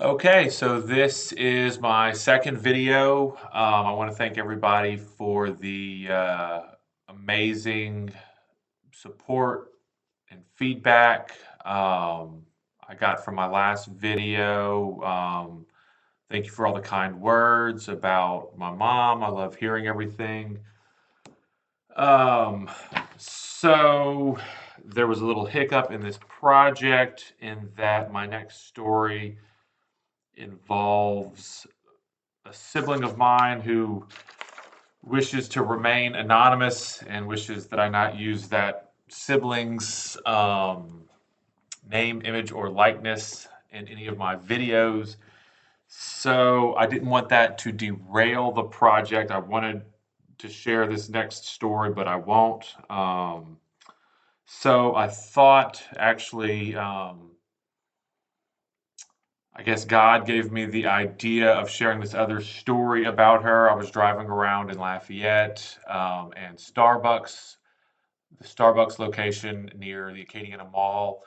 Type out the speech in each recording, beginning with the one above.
Okay, so this is my second video. I want to thank everybody for the amazing support and feedback I got from my last video. Thank you for all the kind words about my mom. I love hearing everything. Um, so there was a little hiccup in this project in that my next story involves a sibling of mine who wishes to remain anonymous and wishes that I not use that sibling's name, image, or likeness in any of my videos. So I didn't want that to derail the project. I wanted to share this next story, but I won't. So I thought actually. I guess God gave me the idea of sharing this other story about her. I was driving around in Lafayette, and the Starbucks location near the Acadiana Mall,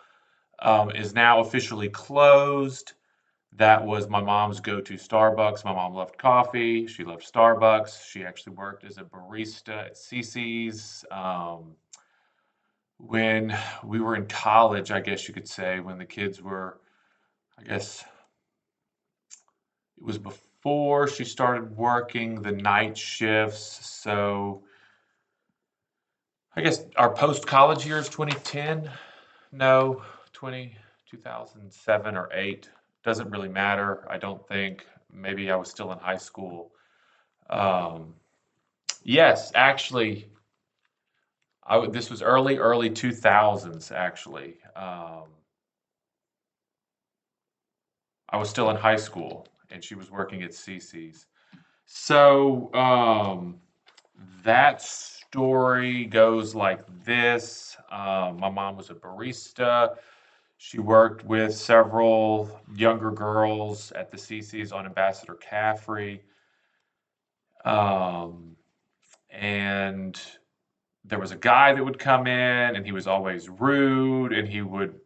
is now officially closed. That was my mom's go-to Starbucks. My mom loved coffee. She loved Starbucks. She actually worked as a barista at CC's. When we were in college, I guess you could say, when the kids were, I guess, it was before she started working the night shifts. So I guess our post-college years, 2010, no, 2007 or 8, doesn't really matter. I don't think. Maybe I was still in high school. Um, yes, actually, this was early 2000s, actually. I was still in high school and she was working at CC's. So, that story goes like this. My mom was a barista. She worked with several younger girls at the CC's on Ambassador Caffrey. Um, and there was a guy that would come in, and he was always rude, and he would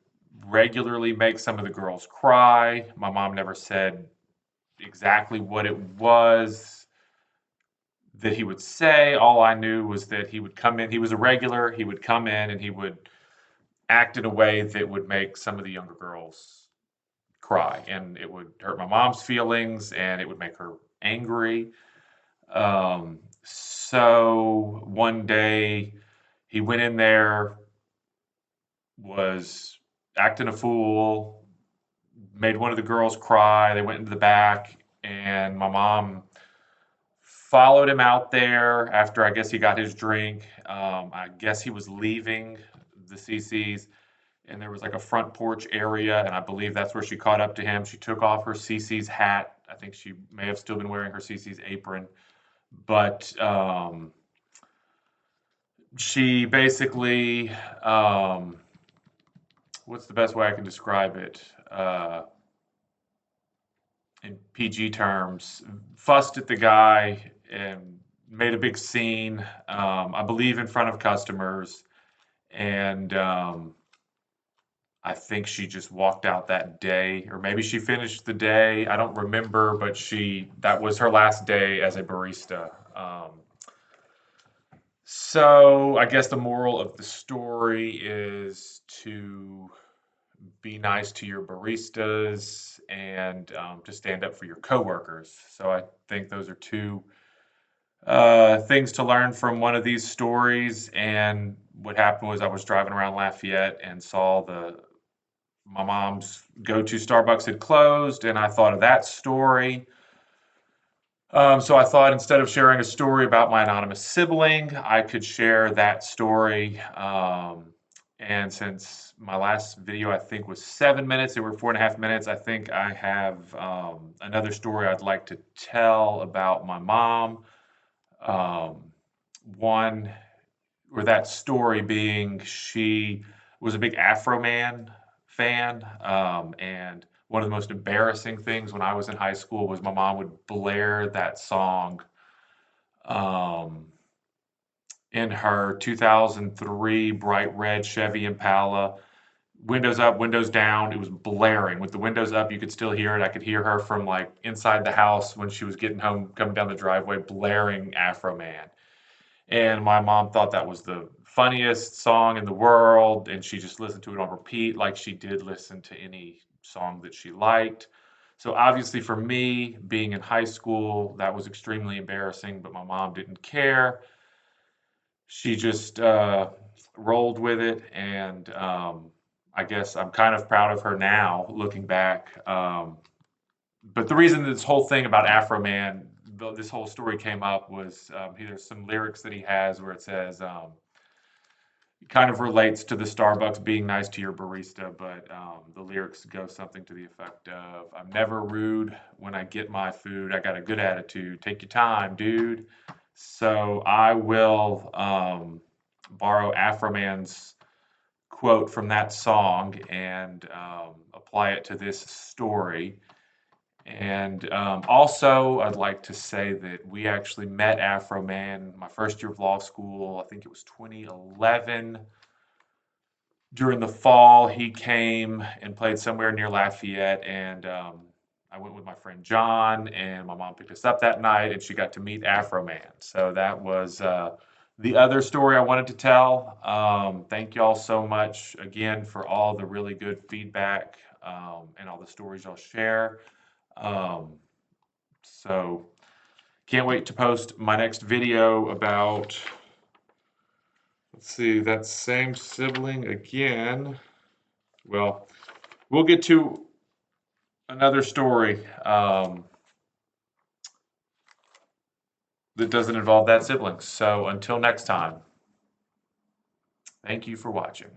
regularly make some of the girls cry. My mom never said exactly what it was that he would say. All I knew was that he would come in. He was a regular. He would come in and he would act in a way that would make some of the younger girls cry, and it would hurt my mom's feelings, and it would make her angry. So one day he went in there, was acting a fool, made one of the girls cry. They went into the back, and my mom followed him out there after I guess he got his drink. I guess he was leaving the CC's, and there was like a front porch area, and I believe that's where she caught up to him. She took off her CC's hat. I think she may have still been wearing her CC's apron, but she basically, what's the best way I can describe it? In PG terms, fussed at the guy and made a big scene, I believe in front of customers. And I think she just walked out that day, or maybe she finished the day. I don't remember, but that was her last day as a barista. So I guess the moral of the story is to be nice to your baristas and to stand up for your coworkers. So I think those are two things to learn from one of these stories. And what happened was I was driving around Lafayette and saw my mom's go-to Starbucks had closed, and I thought of that story. So I thought instead of sharing a story about my anonymous sibling, I could share that story. And since my last video, I think, was 7 minutes, there were 4.5 minutes. I think I have another story I'd like to tell about my mom. Um, one, or that story being she was a big Afroman fan. And one of the most embarrassing things when I was in high school was my mom would blare that song um, in her 2003 bright red Chevy Impala. windows up, windows down. It was blaring. With the windows up, you could still hear it. I could hear her from like inside the house when she was getting home, coming down the driveway, blaring Afroman. And my mom thought that was the funniest song in the world, and she just listened to it on repeat like she did listen to any song that she liked. So obviously for me, being in high school, that was extremely embarrassing, but my mom didn't care. She just rolled with it, and I guess I'm kind of proud of her now, looking back. But the reason this whole thing about Afroman, this whole story came up was there's some lyrics that he has where it says, it kind of relates to the Starbucks being nice to your barista, but the lyrics go something to the effect of, I'm never rude when I get my food. I got a good attitude. Take your time, dude. So I will borrow Afroman's quote from that song and apply it to this story. And also, I'd like to say that we actually met Afroman my first year of law school. I think it was 2011. During the fall, he came and played somewhere near Lafayette, and I went with my friend John, and my mom picked us up that night, and she got to meet Afroman. So that was the other story I wanted to tell. Thank y'all so much again for all the really good feedback and all the stories y'all share. Um, so can't wait to post my next video about, let's see, that same sibling again. Well, we'll get to another story that doesn't involve that sibling. So until next time, thank you for watching.